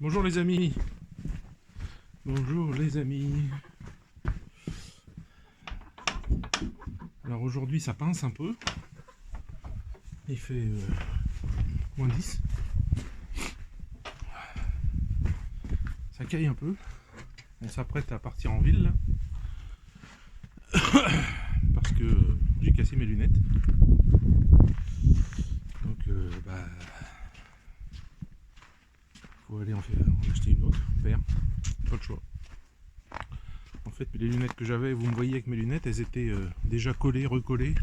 Bonjour les amis. Bonjour les amis. Alors aujourd'hui ça pince un peu. Il fait -10. Ça caille un peu. On s'apprête à partir en ville là. Parce que j'ai cassé mes lunettes. Donc faut aller en acheter une autre paire. Pas le choix. En fait les lunettes que j'avais, vous me voyez avec mes lunettes, elles étaient déjà collées, recollées.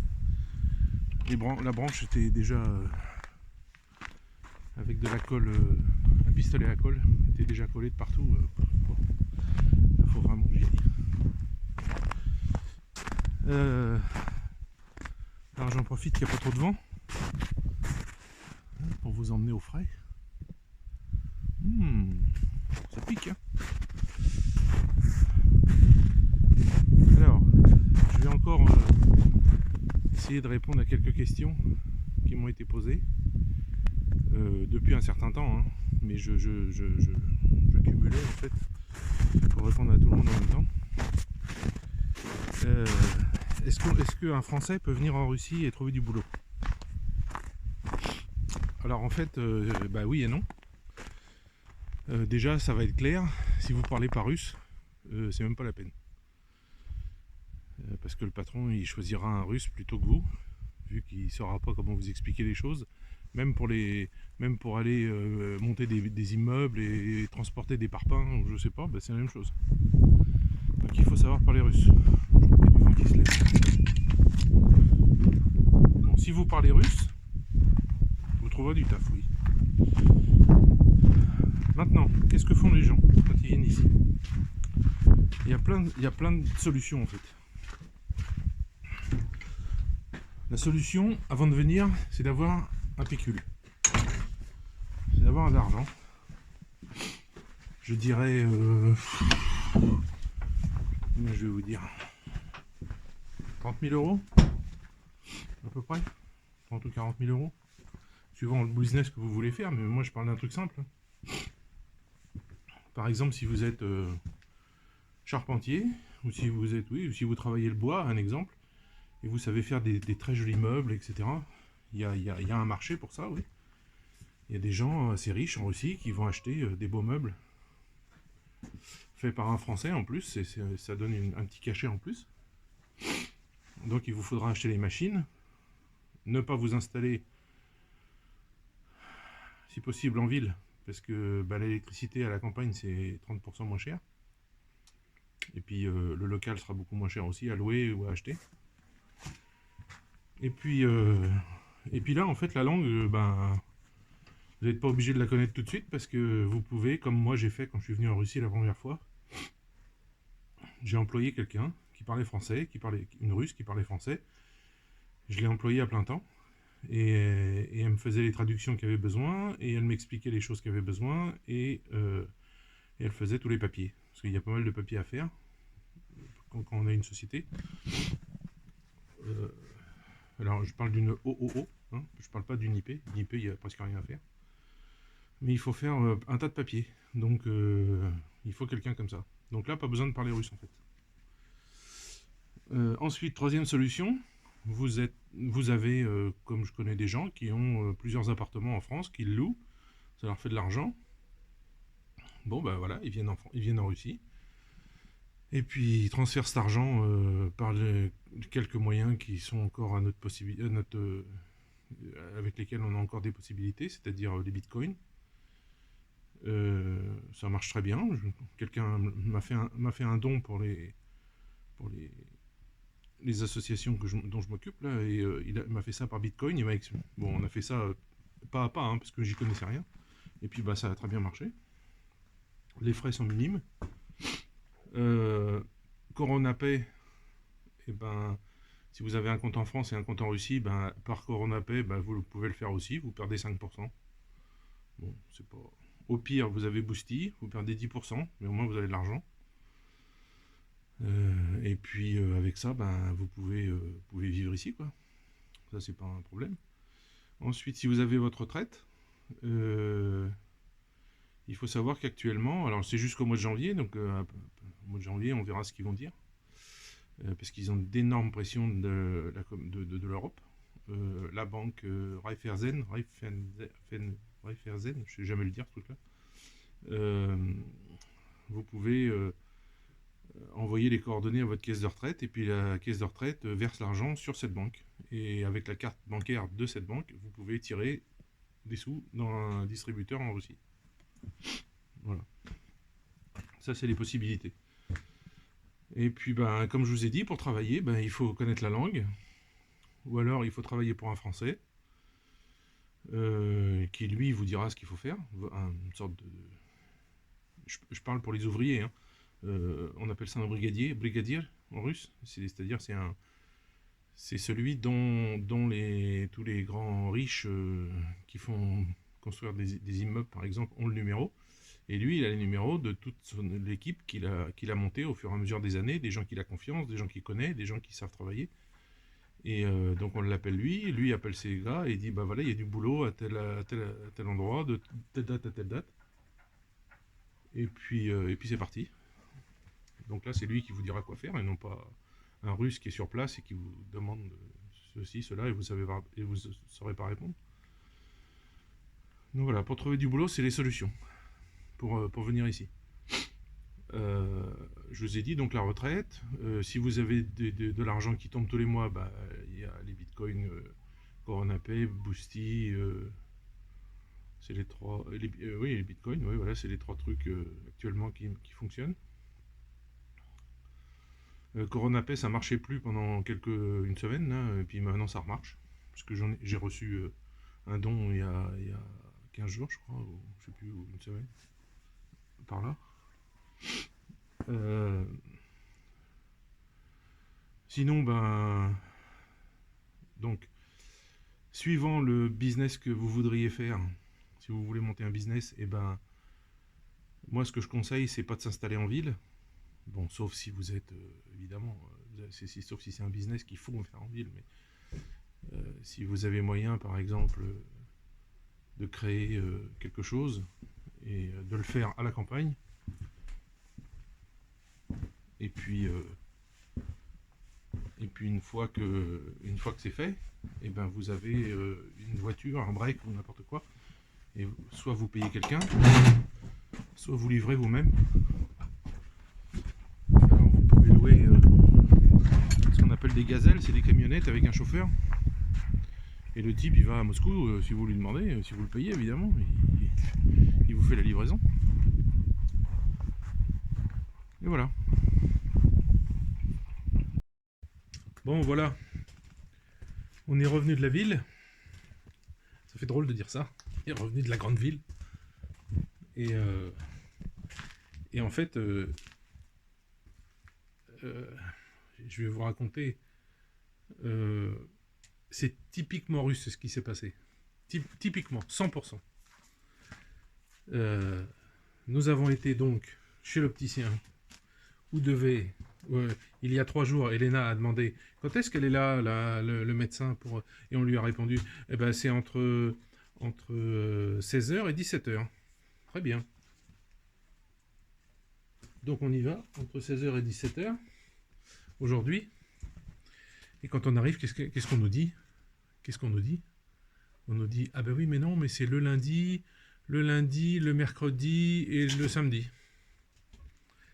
La branche était déjà avec de la colle, un pistolet à colle, était déjà collé de partout. Il faut vraiment que j'y aille. Alors j'en profite qu'il n'y a pas trop de vent pour vous emmener au frais. Ça pique, hein. Alors, je vais encore essayer de répondre à quelques questions qui m'ont été posées depuis un certain temps, hein. Mais je cumulais en fait pour répondre à tout le monde en même temps. Est-ce qu'un Français peut venir en Russie et trouver du boulot? Alors en fait, bah oui et non. Déjà, ça va être clair, si vous parlez pas russe, c'est même pas la peine. Parce que le patron, il choisira un russe plutôt que vous, vu qu'il saura pas comment vous expliquer les choses. Même pour aller monter des immeubles et transporter des parpaings, ou je sais pas, bah c'est la même chose. Donc il faut savoir parler russe. Je prie du vent qui se lève. Bon, si vous parlez russe, vous trouverez du taf, oui. Maintenant, qu'est-ce que font les gens quand ils viennent ici? Il y a plein de solutions en fait. La solution, avant de venir, c'est d'avoir un pécule. C'est d'avoir de l'argent. Je dirais... je vais vous dire... 30 000 euros à peu près. 30 ou 40 000 euros. Suivant le business que vous voulez faire, mais moi je parle d'un truc simple. Par exemple, si vous êtes charpentier, ou si vous êtes, oui, ou si vous travaillez le bois, un exemple, et vous savez faire des très jolis meubles, etc. Il y a un marché pour ça, oui. Il y a des gens assez riches en Russie qui vont acheter des beaux meubles faits par un Français en plus, ça donne un petit cachet en plus. Donc il vous faudra acheter les machines, ne pas vous installer si possible en ville, parce que l'électricité à la campagne c'est 30% moins cher. Et puis le local sera beaucoup moins cher aussi à louer ou à acheter. Et puis là en fait la langue, vous n'êtes pas obligé de la connaître tout de suite parce que vous pouvez, comme moi j'ai fait quand je suis venu en Russie la première fois, j'ai employé quelqu'un qui parlait français, une russe qui parlait français. Je l'ai employé à plein temps et elle me faisait les traductions qu'il y avait besoin et elle m'expliquait les choses qu'il y avait besoin et elle faisait tous les papiers. Parce qu'il y a pas mal de papiers à faire quand on a une société. Alors je parle d'une OOO, hein, je parle pas d'une IP. Une IP, il n'y a presque rien à faire. Mais il faut faire un tas de papiers. Donc il faut quelqu'un comme ça. Donc là, pas besoin de parler russe en fait. Ensuite, troisième solution, vous avez, comme je connais des gens qui ont plusieurs appartements en France, qui le louent, ça leur fait de l'argent. Bon, bah voilà, ils viennent en Russie. Et puis ils transfèrent cet argent par quelques moyens qui sont encore à notre possibilité, avec lesquels on a encore des possibilités, c'est-à-dire les bitcoins. Ça marche très bien. Quelqu'un m'a fait un don pour les associations dont je m'occupe là, et m'a fait ça par bitcoin. Bon, on a fait ça pas à pas, hein, parce que j'y connaissais rien. Et puis ça a très bien marché. Les frais sont minimes. CoronaPay, et si vous avez un compte en France et un compte en Russie, par CoronaPay, vous pouvez le faire aussi, vous perdez 5%. Bon, c'est pas... Au pire, vous avez Boosty, vous perdez 10%, mais au moins vous avez de l'argent. Et puis avec ça, vous pouvez vivre ici, quoi. Ça, c'est pas un problème. Ensuite, si vous avez votre retraite, il il faut savoir qu'actuellement, alors c'est jusqu'au mois de janvier, donc au mois de janvier, on verra ce qu'ils vont dire, parce qu'ils ont d'énormes pressions de l'Europe. La banque Raiffeisen, je sais jamais le dire ce truc-là, vous pouvez envoyer les coordonnées à votre caisse de retraite, et puis la caisse de retraite verse l'argent sur cette banque. Et avec la carte bancaire de cette banque, vous pouvez tirer des sous dans un distributeur en Russie. Voilà. Ça, c'est les possibilités. Et puis, ben, comme je vous ai dit, pour travailler, ben, il faut connaître la langue, ou alors il faut travailler pour un Français, qui lui vous dira ce qu'il faut faire, une sorte de... Je parle pour les ouvriers, hein. On appelle ça un brigadier en russe, c'est-à-dire c'est celui dont tous les grands riches qui font construire des immeubles par exemple ont le numéro, et lui il a les numéros de toute l'équipe qu'il a montée au fur et à mesure des années, des gens qu'il a confiance, des gens qu'il connaît, des gens qui savent travailler, et donc on l'appelle lui appelle ses gars et il dit bah voilà il y a du boulot à tel endroit de telle date à telle date, et puis c'est parti. Donc là, c'est lui qui vous dira quoi faire, et non pas un Russe qui est sur place et qui vous demande ceci, cela, et vous saurez pas répondre. Donc voilà, pour trouver du boulot, c'est les solutions pour venir ici. Je vous ai dit donc la retraite. Si vous avez de l'argent qui tombe tous les mois, bah, y a les bitcoins, Coronapay, Boosty, c'est les trois. Oui, les bitcoins, oui, voilà, c'est les trois trucs actuellement qui fonctionnent. Coronapay, ça marchait plus pendant une semaine, là, et puis maintenant ça remarche. Parce que j'ai reçu un don il y a 15 jours, je crois, ou je sais plus, ou une semaine, par là. Sinon, ben, donc, suivant le business que vous voudriez faire, si vous voulez monter un business, et ben, moi ce que je conseille, c'est pas de s'installer en ville. Bon, sauf si vous êtes, évidemment, sauf si c'est un business qu'il faut faire en ville, mais si vous avez moyen, par exemple, de créer quelque chose et de le faire à la campagne, et puis une fois que c'est fait, et ben vous avez une voiture, un break ou n'importe quoi, et soit vous payez quelqu'un, soit vous livrez vous-même. Alors vous pouvez louer ce qu'on appelle des gazelles, c'est des camionnettes avec un chauffeur. Et le type il va à Moscou, si vous lui demandez, si vous le payez évidemment, il vous fait la livraison. Et voilà. Bon voilà, on est revenu de la ville. Ça fait drôle de dire ça. On est revenu de la grande ville. Et en fait, je vais vous raconter, c'est typiquement russe ce qui s'est passé. Typiquement, 100%. Nous avons été donc chez l'opticien où il y a 3 jours, Elena a demandé quand est-ce qu'elle est là, le médecin, et on lui a répondu eh ben, c'est entre 16h et 17h. Très bien. Donc on y va, entre 16h et 17h, aujourd'hui. Et quand on arrive, qu'est-ce qu'on nous dit? On nous dit, ah ben oui, mais non, mais c'est le lundi, le mercredi et le samedi.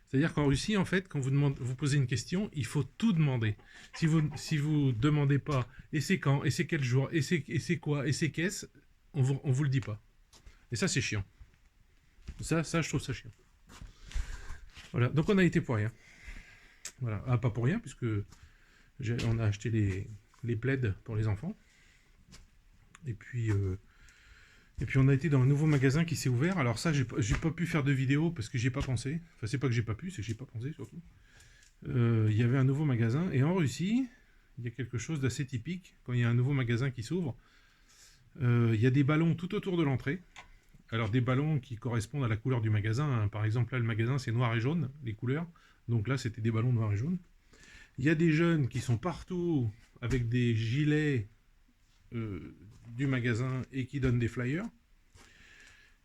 C'est-à-dire qu'en Russie, en fait, quand vous posez une question, il faut tout demander. Si vous demandez pas, et c'est quand, et c'est quel jour, et c'est quoi, et c'est qu'est-ce, on vous le dit pas. Et ça, c'est chiant. Ça, je trouve ça chiant. Voilà, donc on a été pour rien. Voilà, pas pour rien, puisque on a acheté les plaids pour les enfants. Et puis on a été dans un nouveau magasin qui s'est ouvert. Alors ça, j'ai pas pu faire de vidéo parce que j'ai pas pensé. Enfin, c'est pas que j'ai pas pu, c'est que j'ai pas pensé surtout. Il y avait un nouveau magasin. Et en Russie, il y a quelque chose d'assez typique. Quand il y a un nouveau magasin qui s'ouvre, il y a des ballons tout autour de l'entrée. Alors des ballons qui correspondent à la couleur du magasin, hein. Par exemple, là, le magasin, c'est noir et jaune, les couleurs. Donc là, c'était des ballons noirs et jaunes. Il y a des jeunes qui sont partout avec des gilets du magasin et qui donnent des flyers.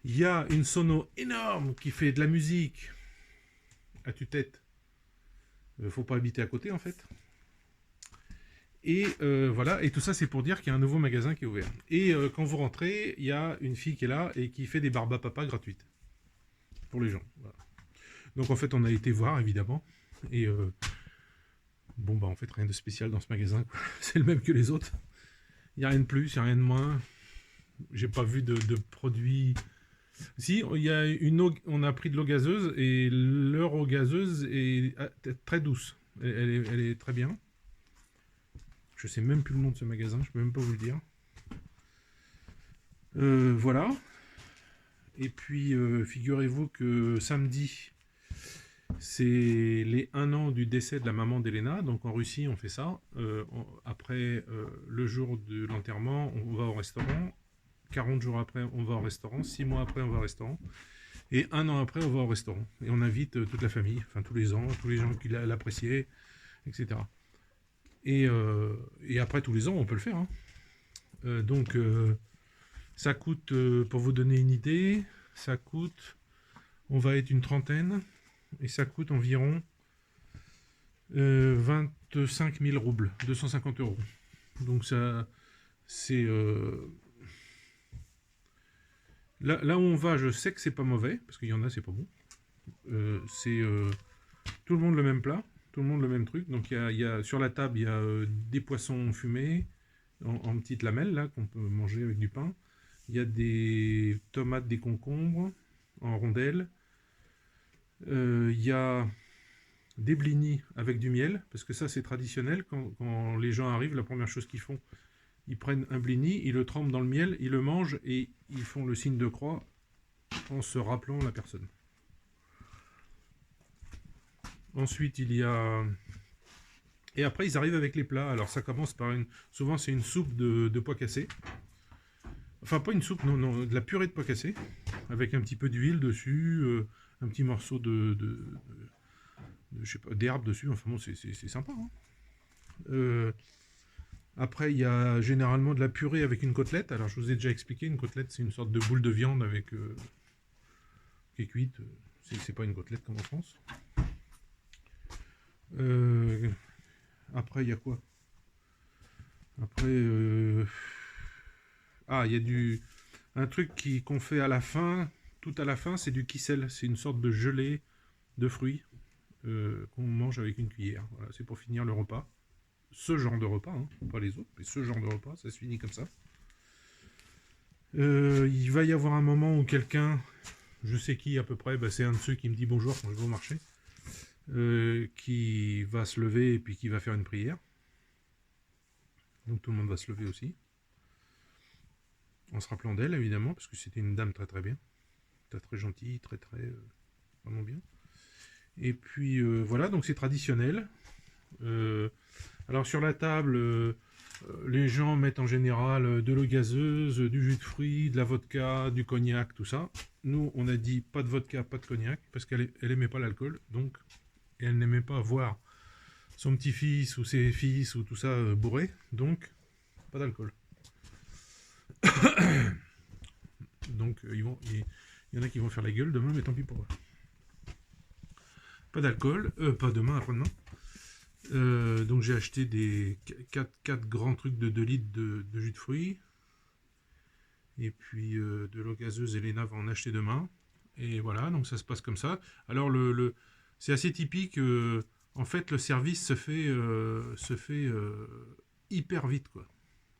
Il y a une sono énorme qui fait de la musique à tue-tête. Faut pas habiter à côté en fait. Et voilà, et tout ça c'est pour dire qu'il y a un nouveau magasin qui est ouvert. Et quand vous rentrez, il y a une fille qui est là et qui fait des barbes à papa gratuites pour les gens. Voilà. Donc en fait on a été voir évidemment. Et bon bah en fait rien de spécial dans ce magasin. C'est le même que les autres. Il n'y a rien de plus, il n'y a rien de moins. J'ai pas vu de produits. Si, il y a une eau, on a pris de l'eau gazeuse et leur eau gazeuse est très douce. Elle est très bien. Je sais même plus le nom de ce magasin, je peux même pas vous le dire. Voilà. Et puis, figurez-vous que samedi, c'est les 1 an du décès de la maman d'Elena. Donc en Russie, on fait ça. Après le jour de l'enterrement, on va au restaurant. 40 jours après, on va au restaurant. 6 mois après, on va au restaurant. Et 1 an après, on va au restaurant. Et on invite toute la famille, enfin tous les ans, tous les gens qui l'appréciaient, etc. Et après tous les ans, on peut le faire. Hein. Donc, ça coûte, pour vous donner une idée, ça coûte, on va être une trentaine, et ça coûte environ 25 000 roubles, 250 €. Donc ça, c'est... là où on va, je sais que c'est pas mauvais, parce qu'il y en a, c'est pas bon. C'est tout le monde le même plat, tout le monde le même truc. Donc sur la table, il y a des poissons fumés en petites lamelles là qu'on peut manger avec du pain. Il y a des tomates, des concombres en rondelles. Il y a des blinis avec du miel, parce que ça c'est traditionnel. Quand les gens arrivent, la première chose qu'ils font, ils prennent un blini, ils le trempent dans le miel, ils le mangent et ils font le signe de croix en se rappelant la personne. Ensuite, il y a... Et après, ils arrivent avec les plats. Alors, ça commence par une... Souvent, c'est une soupe de pois cassés. Enfin, pas une soupe, non, de la purée de pois cassés. Avec un petit peu d'huile dessus, un petit morceau je sais pas, d'herbe dessus. Enfin bon, c'est sympa. Hein. Après, il y a généralement de la purée avec une côtelette. Alors, je vous ai déjà expliqué, une côtelette, c'est une sorte de boule de viande avec qui est cuite. C'est pas une côtelette comme en France. Après, il y a quoi? Après, il y a un truc qu'on fait à la fin, tout à la fin, c'est du kissel. C'est une sorte de gelée de fruits qu'on mange avec une cuillère. Voilà, c'est pour finir le repas. Ce genre de repas, hein, pas les autres, mais ce genre de repas, ça se finit comme ça. Il va y avoir un moment où quelqu'un, je sais qui à peu près, c'est un de ceux qui me dit bonjour quand je vais au marché, qui va se lever et puis qui va faire une prière. Donc tout le monde va se lever aussi. En se rappelant d'elle, évidemment, parce que c'était une dame très très bien. Très gentille, très vraiment bien. Et puis voilà, donc c'est traditionnel. Alors sur la table, les gens mettent en général de l'eau gazeuse, du jus de fruits, de la vodka, du cognac, tout ça. Nous, on a dit pas de vodka, pas de cognac, parce qu'elle aimait pas l'alcool, donc elle n'aimait pas voir son petit-fils ou ses fils ou tout ça bourré, donc pas d'alcool. Donc il y en a qui vont faire la gueule demain, mais tant pis pour eux. Pas d'alcool, pas demain, après-demain. Donc j'ai acheté des 4 grands trucs de 2 litres de jus de fruits. Et puis de l'eau gazeuse, Elena va en acheter demain. Et voilà, donc ça se passe comme ça. Alors c'est assez typique, en fait le service se fait hyper vite, quoi.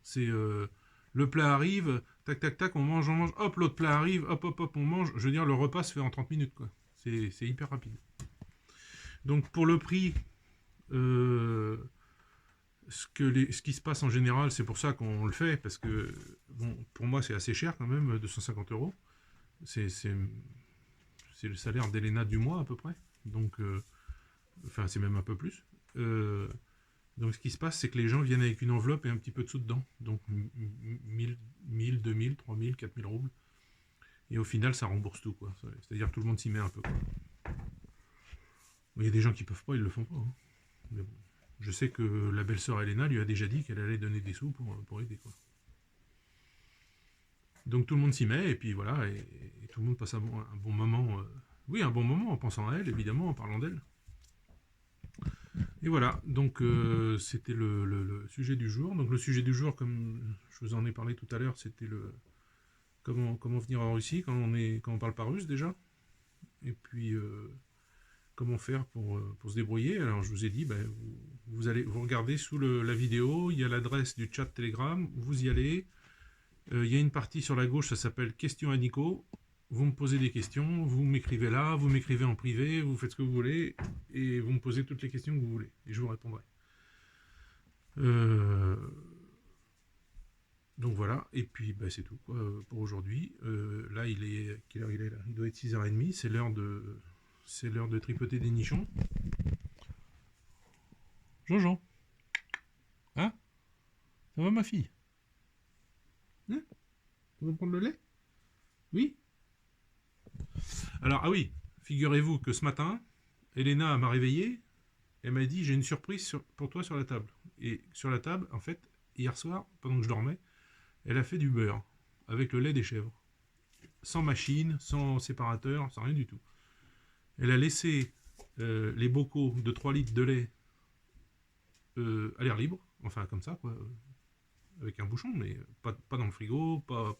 C'est le plat arrive, tac tac tac, on mange, hop, l'autre plat arrive, hop hop hop, on mange. Je veux dire, le repas se fait en 30 minutes, quoi. C'est hyper rapide. Donc pour le prix, ce qui se passe en général, c'est pour ça qu'on le fait, parce que bon, pour moi c'est assez cher quand même, 250 €. C'est le salaire d'Elena du mois à peu près. Donc, enfin c'est même un peu plus. Donc ce qui se passe, c'est que les gens viennent avec une enveloppe et un petit peu de sous dedans. Donc 1000, 2000, 3000, 4000 roubles. Et au final, ça rembourse tout, quoi. C'est-à-dire que tout le monde s'y met un peu, quoi. Il y a des gens qui peuvent pas, ils le font pas. Hein. Mais bon. Je sais que la belle-sœur Elena lui a déjà dit qu'elle allait donner des sous pour aider, quoi. Donc tout le monde s'y met, et puis voilà, et tout le monde passe un bon moment. Oui, un bon moment en pensant à elle, évidemment, en parlant d'elle. Et voilà, donc c'était le sujet du jour. Donc le sujet du jour, comme je vous en ai parlé tout à l'heure, c'était le comment venir en Russie quand on parle pas russe déjà. Et puis comment faire pour se débrouiller. Alors je vous ai dit, ben, vous regardez sous la vidéo, il y a l'adresse du chat Telegram, vous y allez. Il y a une partie sur la gauche, ça s'appelle Questions à Nico. Vous me posez des questions, vous m'écrivez là, vous m'écrivez en privé, vous faites ce que vous voulez, et vous me posez toutes les questions que vous voulez, et je vous répondrai. Donc voilà, et puis bah, c'est tout quoi, pour aujourd'hui. Là, quelle heure il est là? Il doit être 6h30, c'est l'heure de tripoter des nichons. Jojo, hein? Ça va ma fille? Hein? Tu veux prendre le lait? Oui? Alors, ah oui, figurez-vous que ce matin, Elena m'a réveillé, elle m'a dit j'ai une surprise pour toi sur la table. Et sur la table, en fait, hier soir, pendant que je dormais, elle a fait du beurre avec le lait des chèvres. Sans machine, sans séparateur, sans rien du tout. Elle a laissé les bocaux de 3 litres de lait à l'air libre, enfin comme ça, quoi, avec un bouchon, mais pas dans le frigo, pas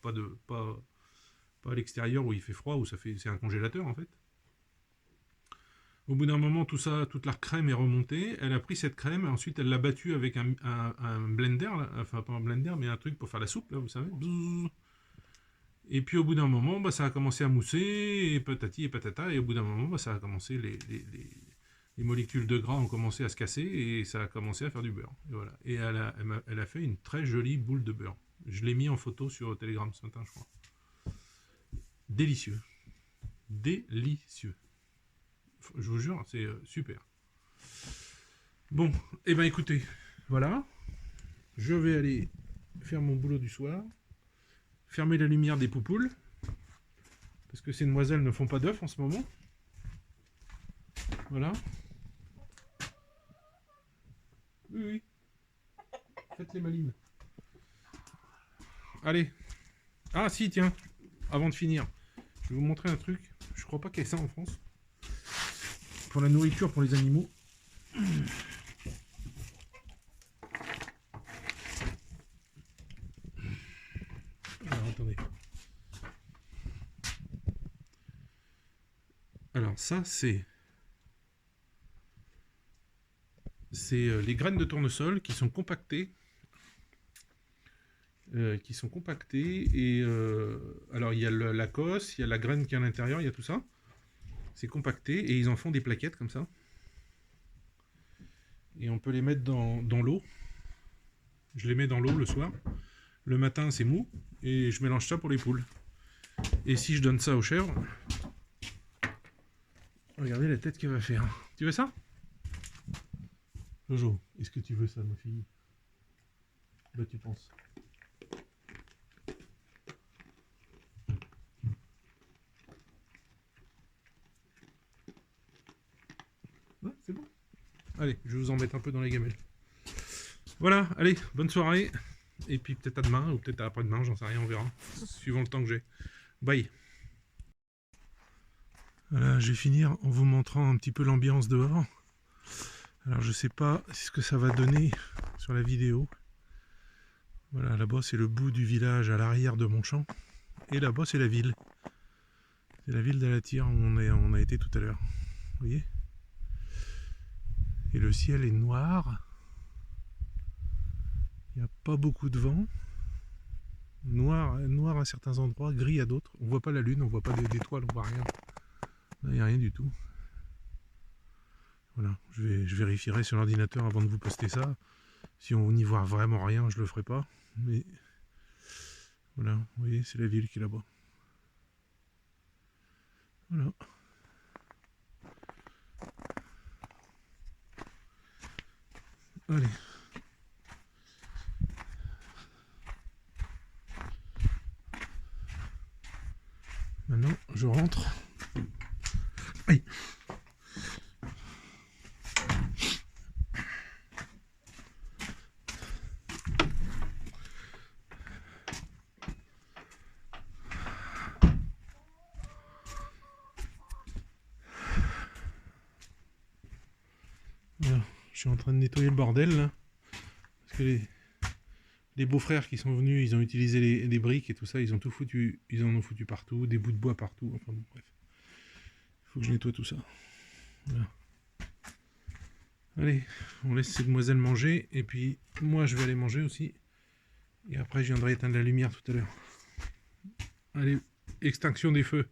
à l'extérieur où il fait froid, c'est un congélateur en fait. Au bout d'un moment, tout ça, toute la crème est remontée. Elle a pris cette crème, ensuite elle l'a battue avec un blender, là, enfin pas un blender, mais un truc pour faire la soupe, là, vous savez. Et puis au bout d'un moment, bah, ça a commencé à mousser, et patati et patata, et au bout d'un moment, bah, ça a commencé, les molécules de gras ont commencé à se casser, et ça a commencé à faire du beurre. Et voilà. Et elle a fait une très jolie boule de beurre. Je l'ai mis en photo sur Telegram ce matin, je crois. Délicieux. Délicieux. Je vous jure, c'est super. Bon, et ben écoutez, voilà. Je vais aller faire mon boulot du soir. Fermer la lumière des poupoules. Parce que ces demoiselles ne font pas d'œufs en ce moment. Voilà. Oui, oui. Faites les malines. Allez. Ah si, tiens. Avant de finir, je vais vous montrer un truc. Je crois pas qu'il y ait ça en France. Pour la nourriture pour les animaux. Alors, attendez. Alors, ça, c'est les graines de tournesol qui sont compactées. Et alors, il y a la cosse, il y a la graine qui est à l'intérieur, il y a tout ça. C'est compacté et ils en font des plaquettes comme ça. Et on peut les mettre dans l'eau. Je les mets dans l'eau le soir. Le matin, c'est mou. Et je mélange ça pour les poules. Et si je donne ça aux chèvres, regardez la tête qu'elle va faire. Tu veux ça? Jojo, est-ce que tu veux ça, ma fille? Bah, tu penses. Ouais, c'est bon. Allez, je vous embête un peu dans les gamelles. Voilà, allez, bonne soirée. Et puis peut-être à demain, ou peut-être à après-demain, j'en sais rien, on verra. Suivant le temps que j'ai. Bye. Voilà, je vais finir en vous montrant un petit peu l'ambiance dehors. Alors je sais pas ce que ça va donner sur la vidéo. Voilà, là-bas c'est le bout du village à l'arrière de mon champ. Et là-bas c'est la ville. C'est la ville d'Alatyr où on a été tout à l'heure. Vous voyez? Et le ciel est noir. Il n'y a pas beaucoup de vent. Noir à certains endroits, gris à d'autres. On voit pas la lune, on voit pas d'étoiles, on voit rien. Là, il n'y a rien du tout. Voilà, je vérifierai sur l'ordinateur avant de vous poster ça. Si on n'y voit vraiment rien, je le ferai pas. Mais voilà, vous voyez, c'est la ville qui est là-bas. Voilà. Allez. Maintenant, je rentre. Aïe. suis en train de nettoyer le bordel là. Parce que les beaux-frères qui sont venus, ils ont utilisé les briques et tout ça, ils ont tout foutu, ils en ont foutu partout, des bouts de bois partout, enfin bon, bref. Il faut que je nettoie tout ça. Voilà. Allez, on laisse ces demoiselles manger, et puis moi je vais aller manger aussi. Et après je viendrai éteindre la lumière tout à l'heure. Allez, extinction des feux.